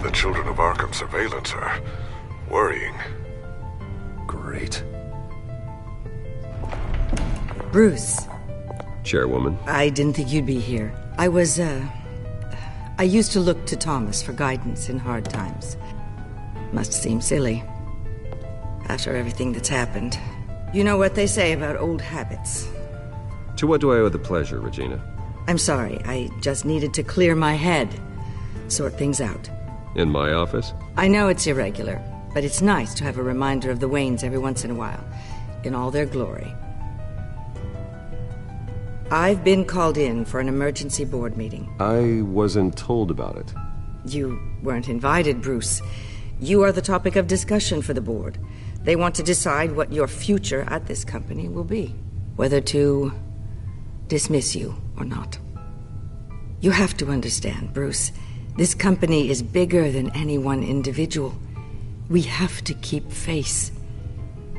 The Children of Arkham surveillance are worrying. Great. Bruce. Chairwoman. I didn't think you'd be here. I used to look to Thomas for guidance in hard times. Must seem silly. After everything that's happened. You know what they say about old habits. To what do I owe the pleasure, Regina? I'm sorry, I just needed to clear my head. Sort things out. In my office? I know it's irregular, but it's nice to have a reminder of the Waynes every once in a while. In all their glory. I've been called in for an emergency board meeting. I wasn't told about it. You weren't invited, Bruce. You are the topic of discussion for the board. They want to decide what your future at this company will be. Whether to dismiss you or not. You have to understand, Bruce. This company is bigger than any one individual. We have to keep face.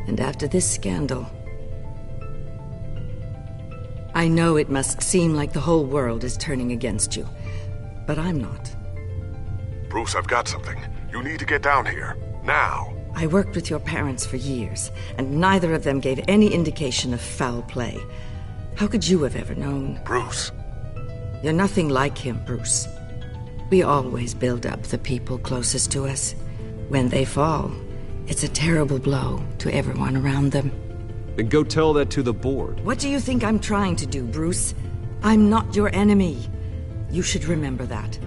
And after this scandal... I know it must seem like the whole world is turning against you, but I'm not. Bruce, I've got something. You need to get down here. Now. I worked with your parents for years, and neither of them gave any indication of foul play. How could you have ever known? Bruce. You're nothing like him, Bruce. We always build up the people closest to us. When they fall, it's a terrible blow to everyone around them. Then go tell that to the board. What do you think I'm trying to do, Bruce? I'm not your enemy. You should remember that.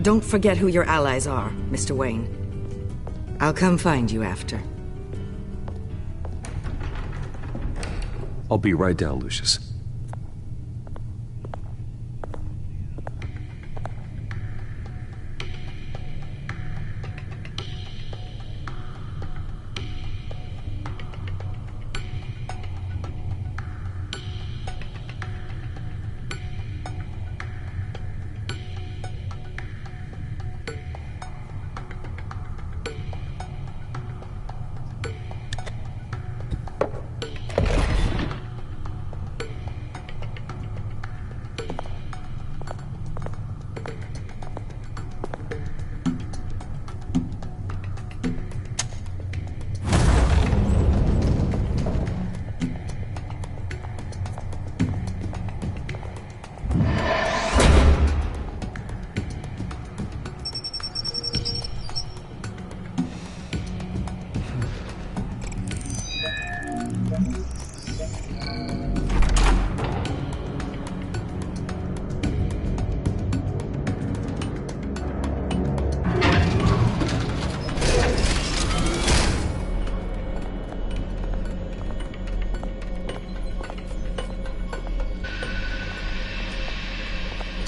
Don't forget who your allies are, Mr. Wayne. I'll come find you after. I'll be right down, Lucius.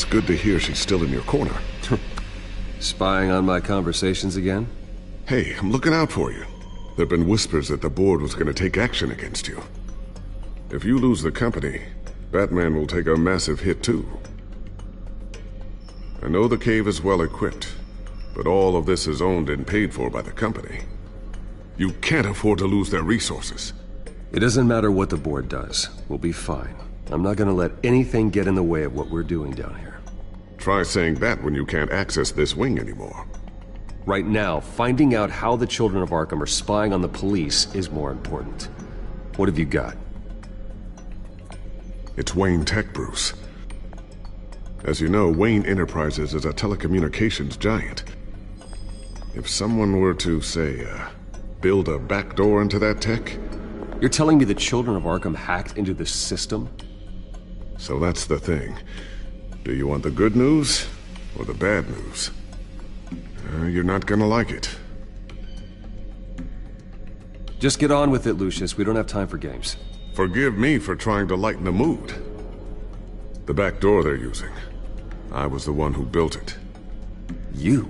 Good to hear she's still in your corner. Spying on my conversations again? Hey, I'm looking out for you. There've been whispers that the board was going to take action against you. If you lose the company, Batman will take a massive hit too. I know the cave is well equipped, but all of this is owned and paid for by the company. You can't afford to lose their resources. It doesn't matter what the board does. We'll be fine. I'm not gonna let anything get in the way of what we're doing down here. Try saying that when you can't access this wing anymore. Right now, finding out how the Children of Arkham are spying on the police is more important. What have you got? It's Wayne Tech, Bruce. As you know, Wayne Enterprises is a telecommunications giant. If someone were to, say, build a backdoor into that tech... You're telling me the Children of Arkham hacked into this system? So that's the thing. Do you want the good news or the bad news? You're not gonna like it. Just get on with it, Lucius. We don't have time for games. Forgive me for trying to lighten the mood. The back door they're using. I was the one who built it. You?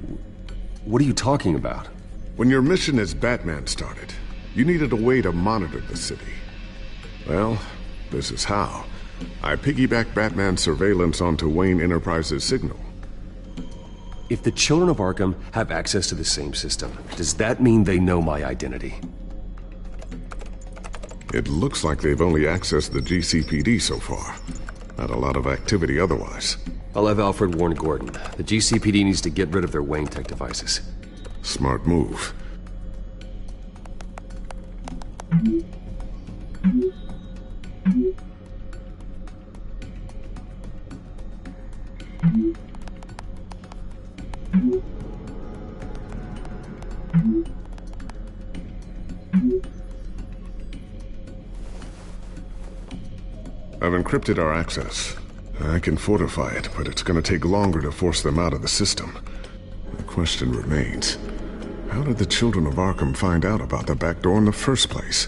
What are you talking about? When your mission as Batman started, you needed a way to monitor the city. Well, this is how. I piggybacked Batman's surveillance onto Wayne Enterprises' signal. If the Children of Arkham have access to the same system, does that mean they know my identity? It looks like they've only accessed the GCPD so far. Not a lot of activity otherwise. I'll have Alfred warn Gordon. The GCPD needs to get rid of their Wayne Tech devices. Smart move. I've encrypted our access. I can fortify it, but it's gonna take longer to force them out of the system. The question remains, how did the children of Arkham find out about the back door in the first place?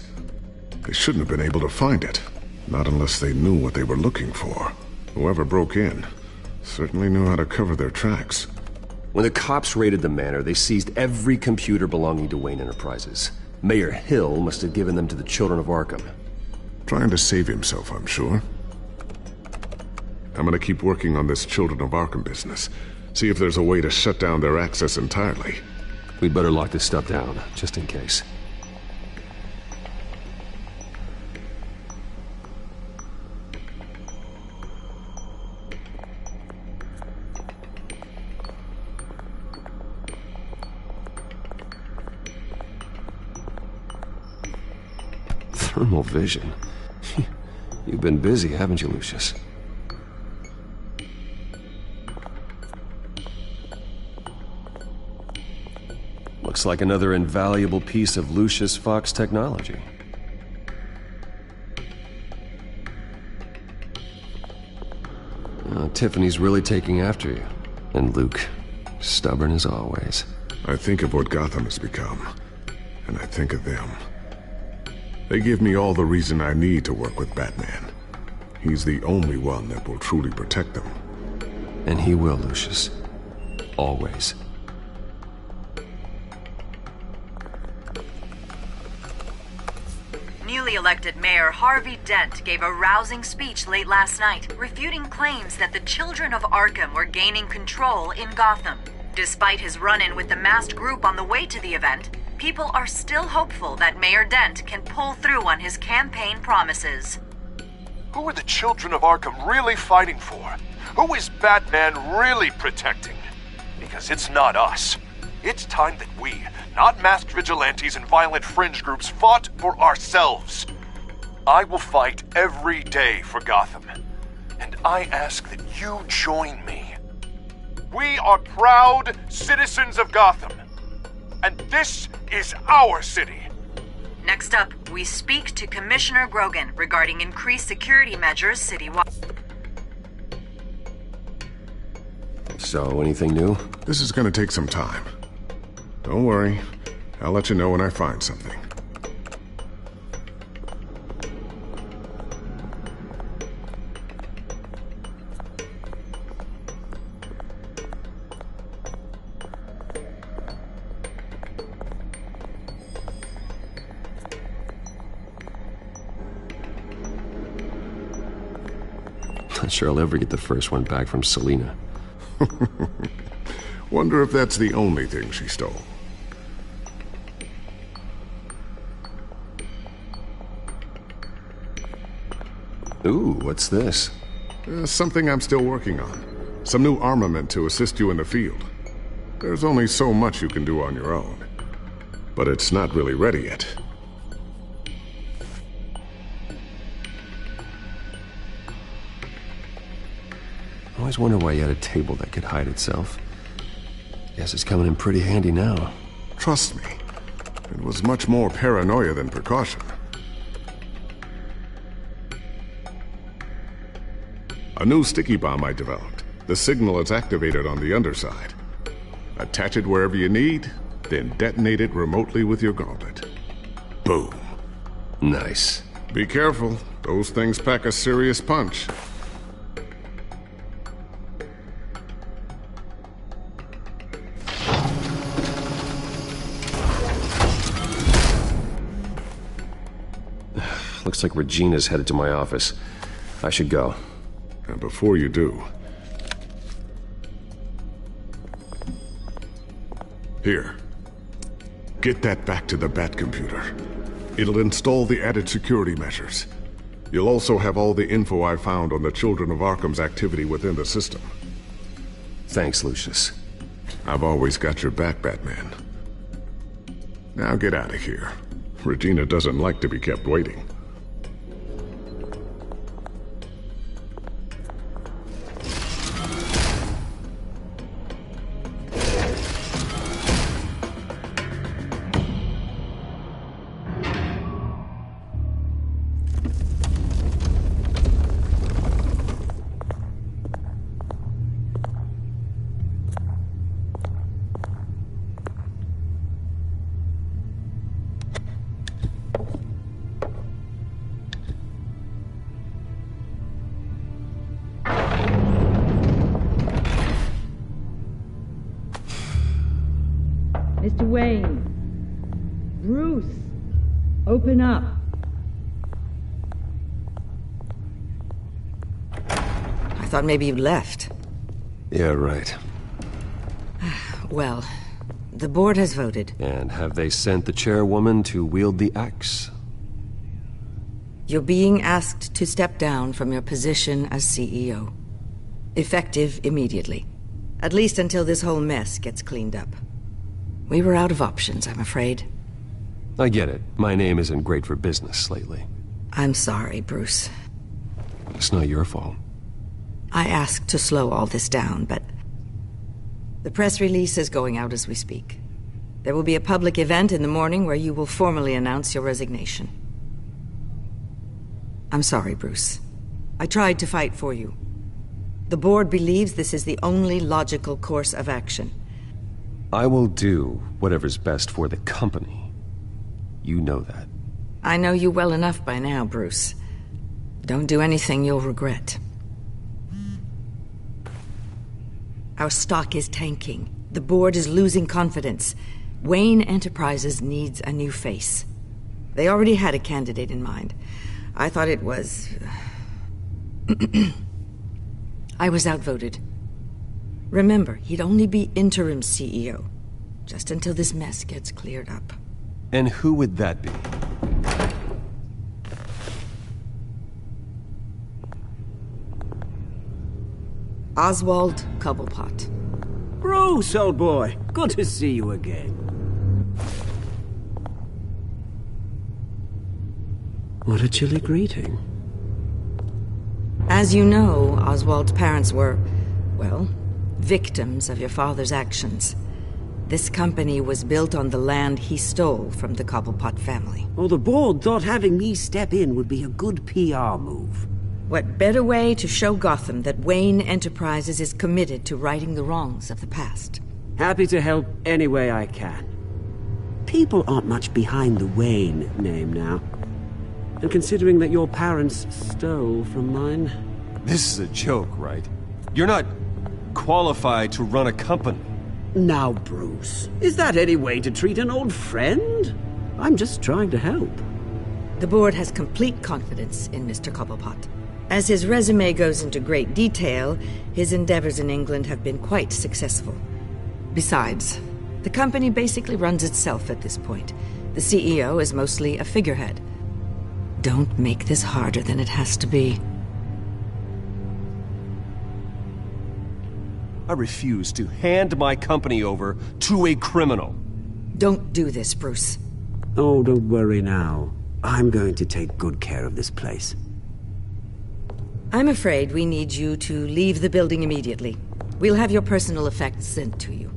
They shouldn't have been able to find it, not unless they knew what they were looking for. Whoever broke in certainly knew how to cover their tracks. When the cops raided the manor, they seized every computer belonging to Wayne Enterprises. Mayor Hill must have given them to the children of Arkham. Trying to save himself, I'm sure. I'm gonna keep working on this Children of Arkham business. See if there's a way to shut down their access entirely. We'd better lock this stuff down, just in case. Thermal vision. You've been busy, haven't you, Lucius? Looks like another invaluable piece of Lucius Fox technology. Tiffany's really taking after you. And Luke, stubborn as always. I think of what Gotham has become, and I think of them. They give me all the reason I need to work with Batman. He's the only one that will truly protect them. And he will, Lucius. Always. Newly elected Mayor Harvey Dent gave a rousing speech late last night, refuting claims that the children of Arkham were gaining control in Gotham. Despite his run-in with the masked group on the way to the event, people are still hopeful that Mayor Dent can pull through on his campaign promises. Who are the children of Arkham really fighting for? Who is Batman really protecting? Because it's not us. It's time that we, not masked vigilantes and violent fringe groups, fought for ourselves. I will fight every day for Gotham. And I ask that you join me. We are proud citizens of Gotham. And this is our city. Next up, we speak to Commissioner Grogan regarding increased security measures citywide. So, anything new? This is gonna take some time. Don't worry. I'll let you know when I find something. Not sure I'll ever get the first one back from Selina. Wonder if that's the only thing she stole. Ooh, what's this? Something I'm still working on. Some new armament to assist you in the field. There's only so much you can do on your own. But it's not really ready yet. I always wondered why you had a table that could hide itself. Guess it's coming in pretty handy now. Trust me, it was much more paranoia than precaution. A new sticky bomb I developed. The signal is activated on the underside. Attach it wherever you need, then detonate it remotely with your gauntlet. Boom. Nice. Be careful. Those things pack a serious punch. Looks like Regina's headed to my office. I should go. And before you do... Here. Get that back to the Bat computer. It'll install the added security measures. You'll also have all the info I found on the Children of Arkham's activity within the system. Thanks, Lucius. I've always got your back, Batman. Now get out of here. Regina doesn't like to be kept waiting. Mr. Wayne. Bruce. Open up. I thought maybe you left. Yeah, right. Well, the board has voted. And have they sent the chairwoman to wield the axe? You're being asked to step down from your position as CEO. Effective immediately. At least until this whole mess gets cleaned up. We were out of options, I'm afraid. I get it. My name isn't great for business lately. I'm sorry, Bruce. It's not your fault. I asked to slow all this down, but the press release is going out as we speak. There will be a public event in the morning where you will formally announce your resignation. I'm sorry, Bruce. I tried to fight for you. The board believes this is the only logical course of action. I will do whatever's best for the company. You know that. I know you well enough by now, Bruce. Don't do anything you'll regret. Our stock is tanking. The board is losing confidence. Wayne Enterprises needs a new face. They already had a candidate in mind. I thought it was... I was outvoted. Remember, he'd only be interim CEO, just until this mess gets cleared up. And who would that be? Oswald Cobblepot. Bruce, old boy. Good to see you again. What a chilly greeting. As you know, Oswald's parents were, well, victims of your father's actions. This company was built on the land he stole from the Cobblepot family. Well, the board thought having me step in would be a good PR move. What better way to show Gotham that Wayne Enterprises is committed to righting the wrongs of the past? Happy to help any way I can. People aren't much behind the Wayne name now. And considering that your parents stole from mine... This is a joke, right? You're not qualified to run a company. Now, Bruce, is that any way to treat an old friend? I'm just trying to help. The board has complete confidence in Mr. Cobblepot. As his resume goes into great detail, his endeavors in England have been quite successful. Besides, the company basically runs itself at this point. The CEO is mostly a figurehead. Don't make this harder than it has to be. I refuse to hand my company over to a criminal. Don't do this, Bruce. Oh, don't worry now. I'm going to take good care of this place. I'm afraid we need you to leave the building immediately. We'll have your personal effects sent to you.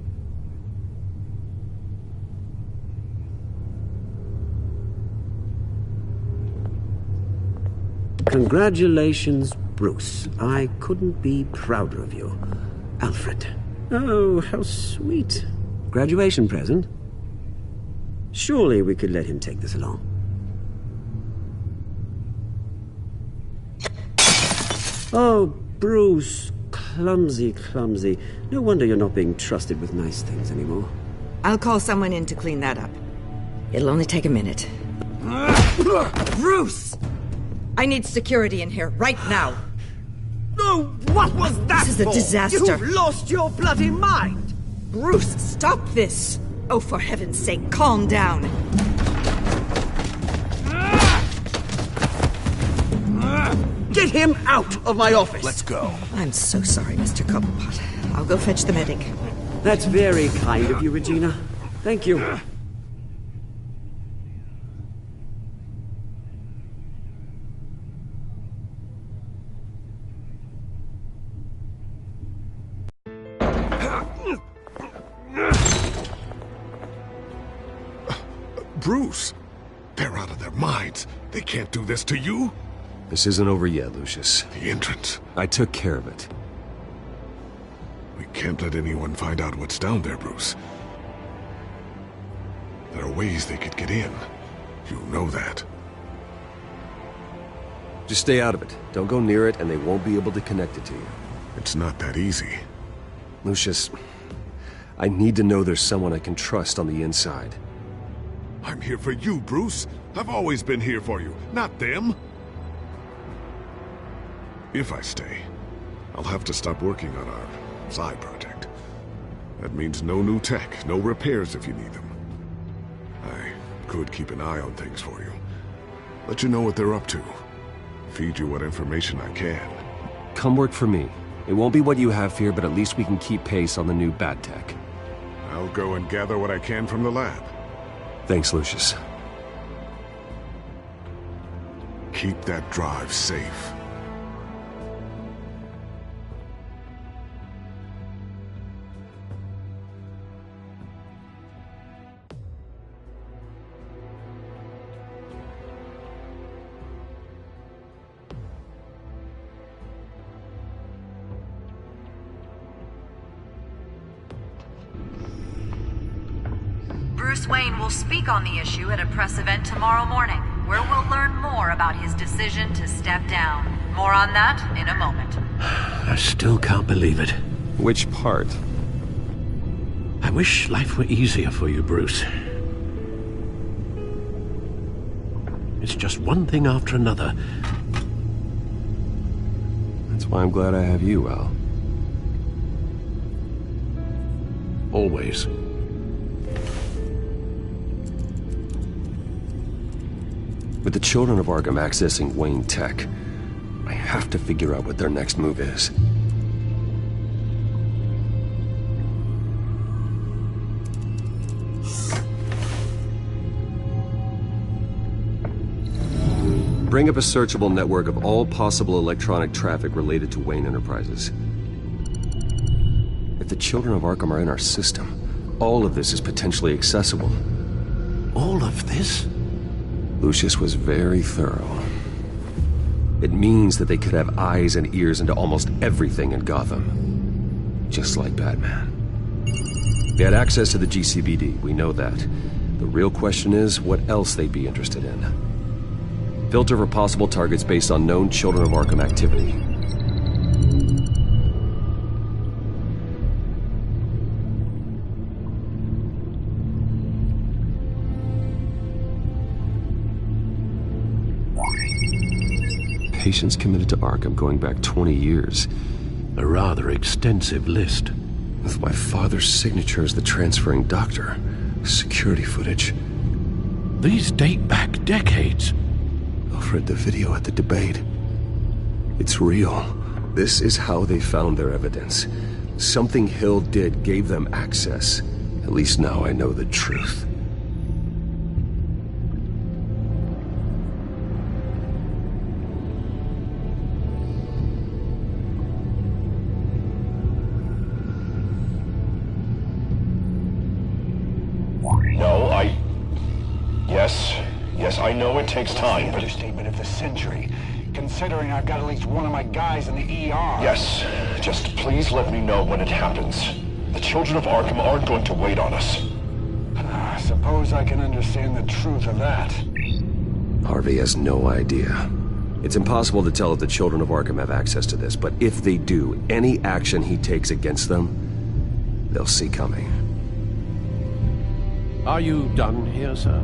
Congratulations, Bruce. I couldn't be prouder of you. Alfred. Oh, how sweet. Graduation present? Surely we could let him take this along. Oh, Bruce. Clumsy, clumsy. No wonder you're not being trusted with nice things anymore. I'll call someone in to clean that up. It'll only take a minute. Bruce! I need security in here, right now. Oh, what was that? This is a disaster. You've lost your bloody mind! Bruce, stop this! Oh, for heaven's sake, calm down. Get him out of my office! Let's go. I'm so sorry, Mr. Cobblepot. I'll go fetch the medic. That's very kind of you, Regina. Thank you. Bruce! They're out of their minds. They can't do this to you. This isn't over yet, Lucius. The entrance. I took care of it. We can't let anyone find out what's down there, Bruce. There are ways they could get in. You know that. Just stay out of it. Don't go near it, and they won't be able to connect it to you. It's not that easy. Lucius, I need to know there's someone I can trust on the inside. I'm here for you, Bruce. I've always been here for you, not them. If I stay, I'll have to stop working on our side project. That means no new tech, no repairs if you need them. I could keep an eye on things for you. Let you know what they're up to. Feed you what information I can. Come work for me. It won't be what you have here, but at least we can keep pace on the new bad tech. I'll go and gather what I can from the lab. Thanks, Lucius. Keep that drive safe. Bruce Wayne will speak on the issue at a press event tomorrow morning, where we'll learn more about his decision to step down. More on that in a moment. I still can't believe it. Which part? I wish life were easier for you, Bruce. It's just one thing after another. That's why I'm glad I have you, Al. Always. With the children of Arkham accessing Wayne Tech, I have to figure out what their next move is. Bring up a searchable network of all possible electronic traffic related to Wayne Enterprises. If the children of Arkham are in our system, all of this is potentially accessible. All of this? Lucius was very thorough. It means that they could have eyes and ears into almost everything in Gotham. Just like Batman. They had access to the GCPD, we know that. The real question is, what else they'd be interested in. Filter for possible targets based on known Children of Arkham activity. Patients committed to Arkham going back 20 years. A rather extensive list. With my father's signature as the transferring doctor. Security footage. These date back decades. Alfred, the video at the debate. It's real. This is how they found their evidence. Something Hill did gave them access. At least now I know the truth. Yes, I know it takes time, but... Understatement of the century, considering I've got at least one of my guys in the ER. Yes, just please let me know when it happens. The children of Arkham aren't going to wait on us. I suppose I can understand the truth of that. Harvey has no idea. It's impossible to tell if the children of Arkham have access to this, but if they do, any action he takes against them, they'll see coming. Are you done here, sir?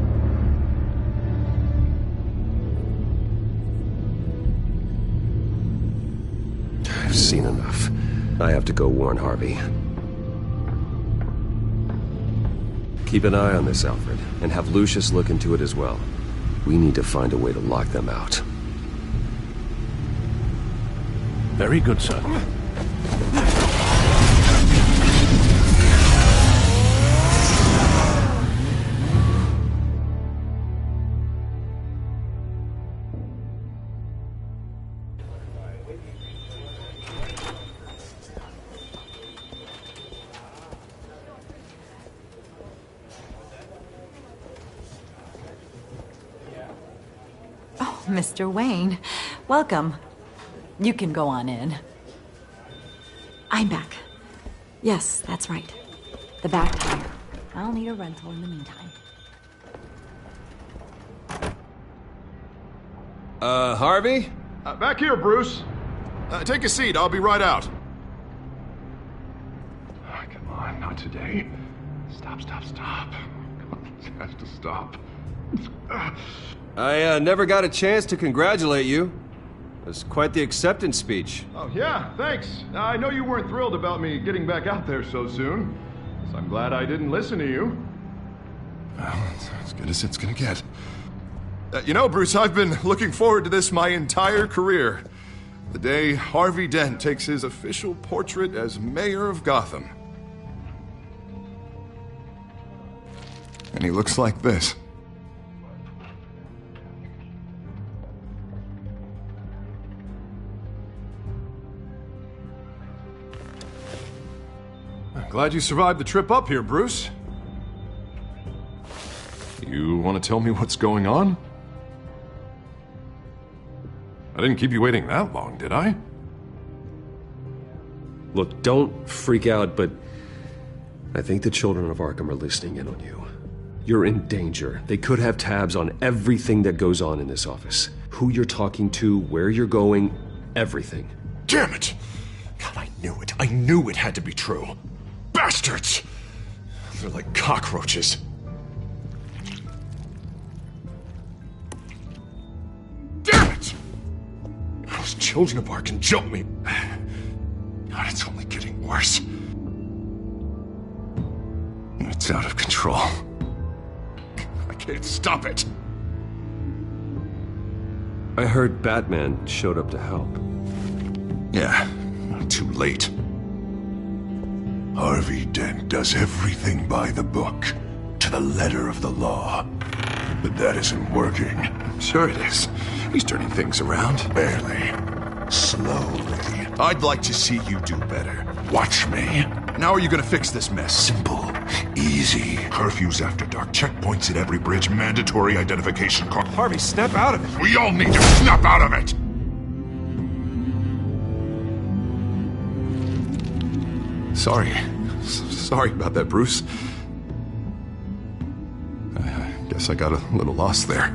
I've seen enough. I have to go warn Harvey. Keep an eye on this, Alfred, and have Lucius look into it as well. We need to find a way to lock them out. Very good, sir. Mr. Wayne, welcome. You can go on in. I'm back. Yes, that's right. The back tire. I'll need a rental in the meantime. Harvey? Back here, Bruce. Take a seat. I'll be right out. Oh, come on, not today. Stop. Come on, this has to stop. I never got a chance to congratulate you. It was quite the acceptance speech. Oh, yeah, thanks. I know you weren't thrilled about me getting back out there so soon, so I'm glad I didn't listen to you. Well, it's as good as it's gonna get. You know, Bruce, I've been looking forward to this my entire career. The day Harvey Dent takes his official portrait as mayor of Gotham. And he looks like this. I'm glad you survived the trip up here, Bruce. You want to tell me what's going on? I didn't keep you waiting that long, did I? Look, don't freak out, but I think the children of Arkham are listening in on you. You're in danger. They could have tabs on everything that goes on in this office. Who you're talking to, where you're going, everything. Damn it! God, I knew it. I knew it had to be true. Bastards! They're like cockroaches. Damn it! Those children of Arkham jumped me. God, it's only getting worse. It's out of control. I can't stop it. I heard Batman showed up to help. Yeah, too late. Harvey Dent does everything by the book, to the letter of the law. But that isn't working. Sure it is. He's turning things around. Barely. Slowly. I'd like to see you do better. Watch me. Now are you gonna fix this mess? Simple. Easy. Curfews after dark. Checkpoints at every bridge. Mandatory identification card. Harvey, snap out of it. We all need to snap out of it! Sorry about that, Bruce. I guess I got a little lost there.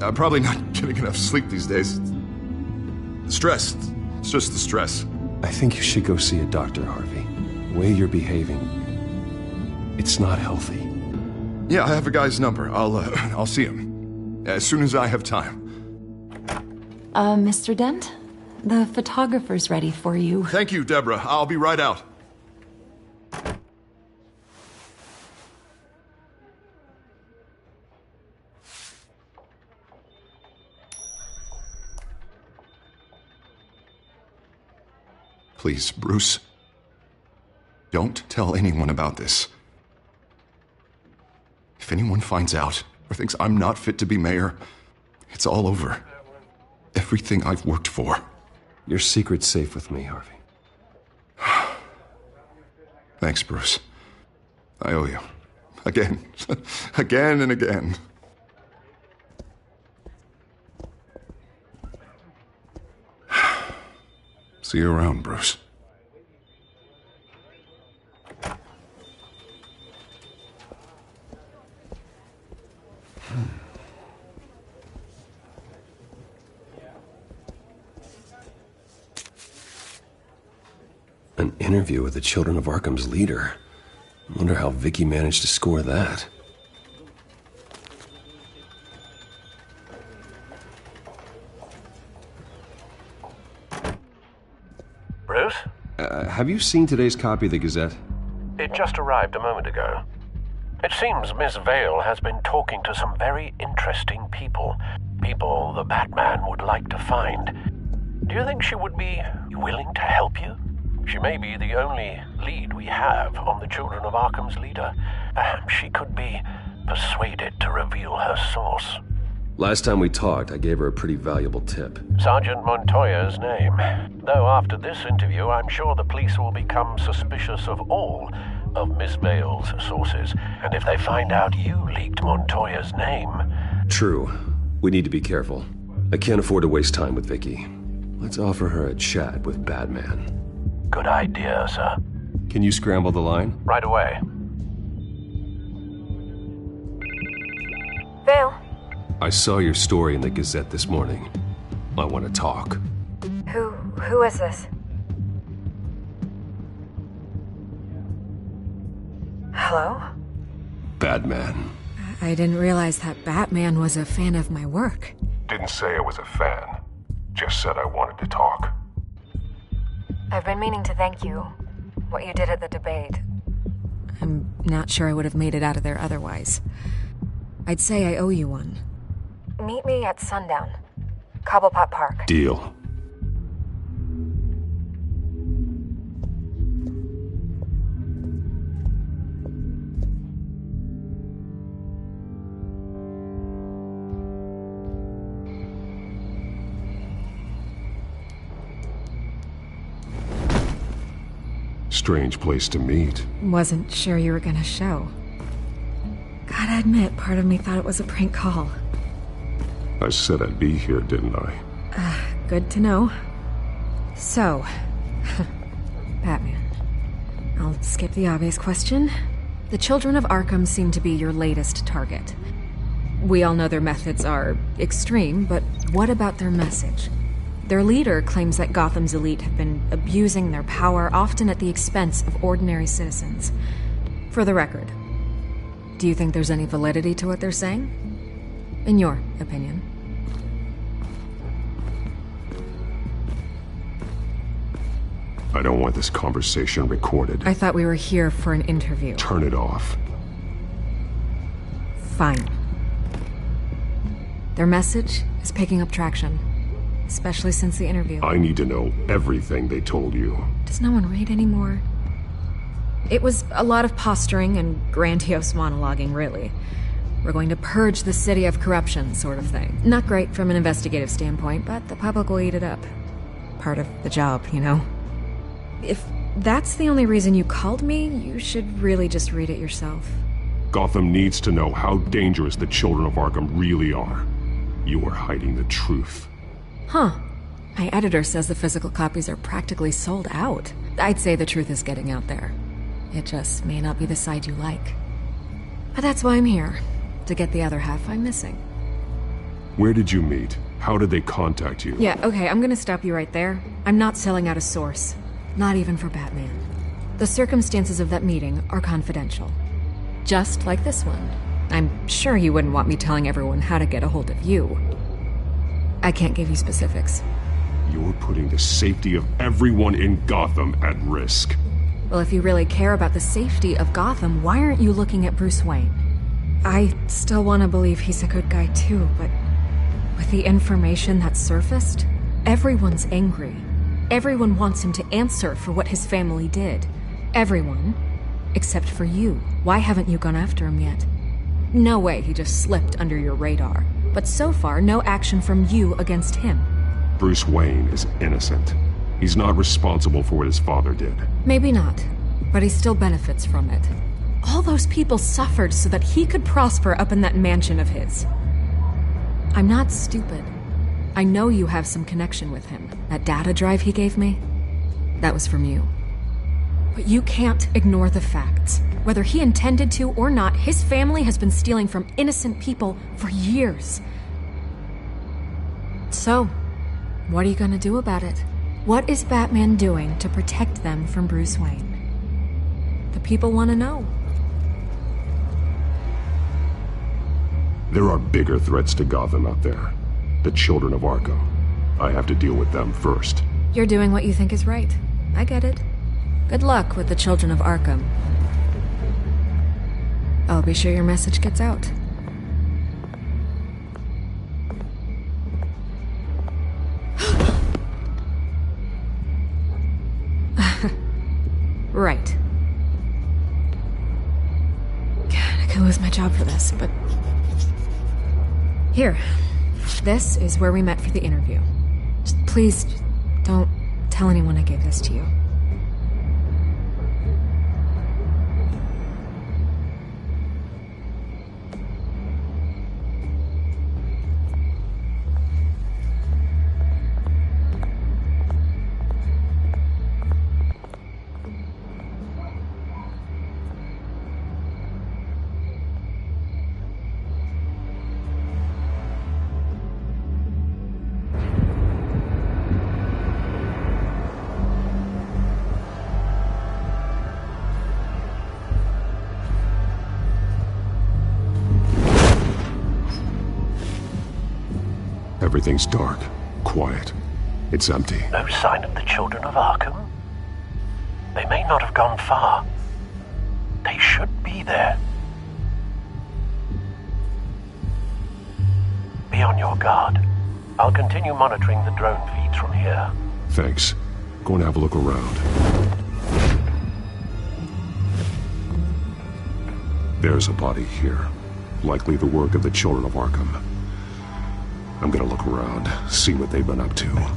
I'm probably not getting enough sleep these days. The stress. It's just the stress. I think you should go see a doctor, Harvey. The way you're behaving, it's not healthy. Yeah, I have a guy's number. I'll see him as soon as I have time. Mr. Dent? The photographer's ready for you. Thank you, Deborah. I'll be right out. Please, Bruce. Don't tell anyone about this. If anyone finds out or thinks I'm not fit to be mayor, it's all over. Everything I've worked for. Your secret's safe with me, Harvey. Thanks, Bruce. I owe you. Again. Again and again. See you around, Bruce. An interview with the Children of Arkham's leader. I wonder how Vicky managed to score that. Bruce? Have you seen today's copy of the Gazette? It just arrived a moment ago. It seems Miss Vale has been talking to some very interesting people. People the Batman would like to find. Do you think she would be willing to help you? She may be the only lead we have on the Children of Arkham's leader. Perhaps she could be persuaded to reveal her source. Last time we talked, I gave her a pretty valuable tip. Sergeant Montoya's name. Though after this interview, I'm sure the police will become suspicious of all of Miss Vale's sources. And if they find out you leaked Montoya's name... True. We need to be careful. I can't afford to waste time with Vicky. Let's offer her a chat with Batman. Good idea, sir. Can you scramble the line? Right away. Vale. I saw your story in the Gazette this morning. I want to talk. Who is this? Hello? Batman. I didn't realize that Batman was a fan of my work. Didn't say I was a fan. Just said I wanted to talk. I've been meaning to thank you. What you did at the debate. I'm not sure I would have made it out of there otherwise. I'd say I owe you one. Meet me at sundown. Cobblepot Park. Deal. Strange place to meet. Wasn't sure you were gonna show. Gotta admit, part of me thought it was a prank call. I said I'd be here, didn't I? Good to know. So, Batman. I'll skip the obvious question. The children of Arkham seem to be your latest target. We all know their methods are extreme, but what about their message? Their leader claims that Gotham's elite have been abusing their power, often at the expense of ordinary citizens. For the record, do you think there's any validity to what they're saying? In your opinion? I don't want this conversation recorded. I thought we were here for an interview. Turn it off. Fine. Their message is picking up traction. Especially since the interview. I need to know everything they told you. Does no one read anymore? It was a lot of posturing and grandiose monologuing, really. We're going to purge the city of corruption, sort of thing. Not great from an investigative standpoint, but the public will eat it up. Part of the job, you know? If that's the only reason you called me, you should really just read it yourself. Gotham needs to know how dangerous the children of Arkham really are. You are hiding the truth. Huh. My editor says the physical copies are practically sold out. I'd say the truth is getting out there. It just may not be the side you like. But that's why I'm here. To get the other half I'm missing. Where did you meet? How did they contact you? Yeah, okay, I'm gonna stop you right there. I'm not selling out a source. Not even for Batman. The circumstances of that meeting are confidential. Just like this one. I'm sure you wouldn't want me telling everyone how to get a hold of you. I can't give you specifics. You're putting the safety of everyone in Gotham at risk. Well, if you really care about the safety of Gotham, why aren't you looking at Bruce Wayne? I still want to believe he's a good guy too, but with the information that surfaced, everyone's angry. Everyone wants him to answer for what his family did. Everyone, except for you. Why haven't you gone after him yet? No way he just slipped under your radar. But so far, no action from you against him. Bruce Wayne is innocent. He's not responsible for what his father did. Maybe not, but he still benefits from it. All those people suffered so that he could prosper up in that mansion of his. I'm not stupid. I know you have some connection with him. That data drive he gave me, that was from you. But you can't ignore the facts. Whether he intended to or not, his family has been stealing from innocent people for years. So, what are you gonna do about it? What is Batman doing to protect them from Bruce Wayne? The people want to know. There are bigger threats to Gotham out there. The children of Arkham. I have to deal with them first. You're doing what you think is right. I get it. Good luck with the children of Arkham. I'll be sure your message gets out. Right. God, I could lose my job for this, but... Here. This is where we met for the interview. Just please, don't tell anyone I gave this to you. Everything's dark, quiet. It's empty. No sign of the children of Arkham? They may not have gone far. They should be there. Be on your guard. I'll continue monitoring the drone feeds from here. Thanks. Go and have a look around. There's a body here. Likely the work of the children of Arkham. I'm gonna look around, see what they've been up to.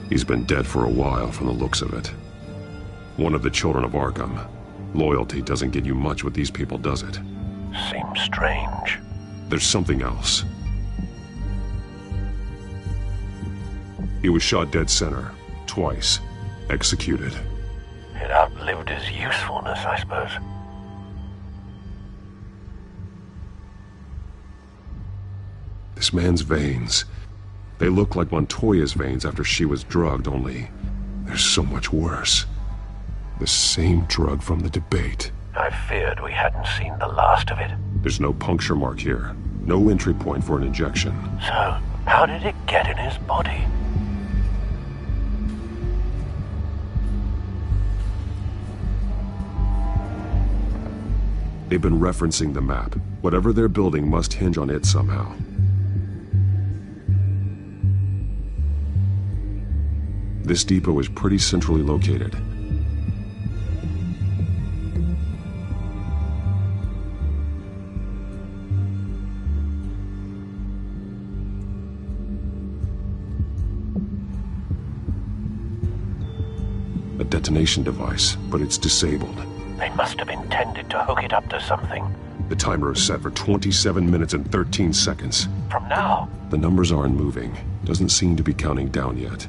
He's been dead for a while from the looks of it. One of the children of Arkham. Loyalty doesn't get you much with these people, does it? Seems strange. There's something else. He was shot dead center, twice, executed. It outlived his usefulness, I suppose. This man's veins. They look like Montoya's veins after she was drugged, only they're so much worse. The same drug from the debate. I feared we hadn't seen the last of it. There's no puncture mark here. No entry point for an injection. So, how did it get in his body? They've been referencing the map. Whatever they're building must hinge on it somehow. This depot is pretty centrally located. A detonation device, but it's disabled. They must have intended to hook it up to something. The timer is set for 27 minutes and 13 seconds. From now? The numbers aren't moving. Doesn't seem to be counting down yet.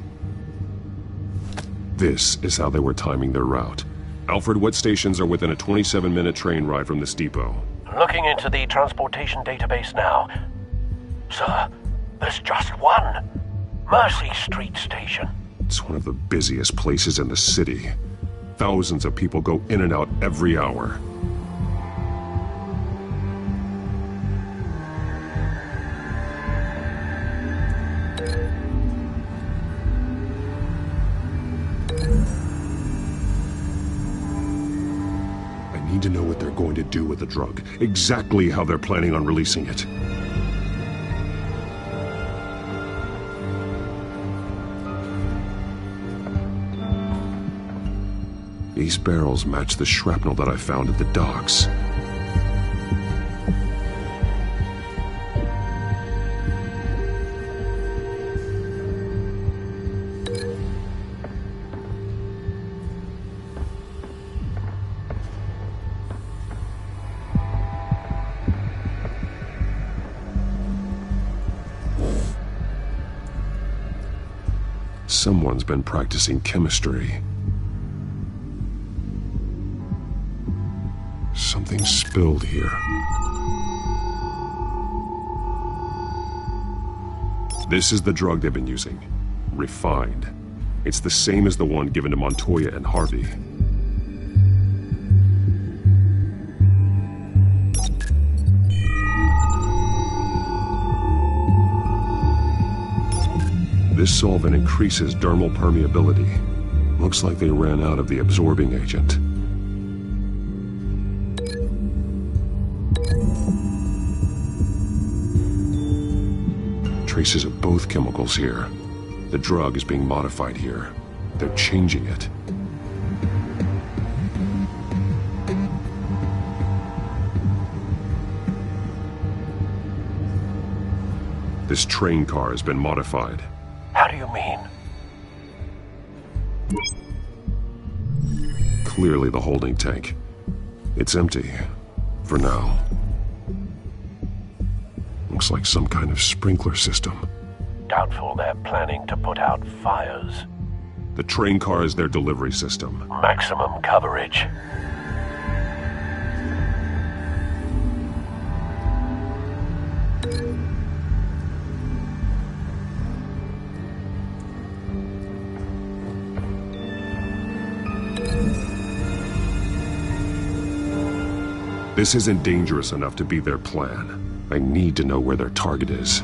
This is how they were timing their route. Alfred, what stations are within a 27-minute train ride from this depot? Looking into the transportation database now. Sir, there's just one. Mercy Street Station. It's one of the busiest places in the city. Thousands of people go in and out every hour. I need to know what they're going to do with the drug. Exactly how they're planning on releasing it. These barrels match the shrapnel that I found at the docks. Someone's been practicing chemistry. Something spilled here. This is the drug they've been using. Refined. It's the same as the one given to Montoya and Harvey. This solvent increases dermal permeability. Looks like they ran out of the absorbing agent. Traces of both chemicals here. The drug is being modified here. They're changing it. This train car has been modified. How do you mean? Clearly the holding tank. It's empty. For now. Looks like some kind of sprinkler system. Doubtful they're planning to put out fires. The train car is their delivery system. Maximum coverage. This isn't dangerous enough to be their plan. I need to know where their target is.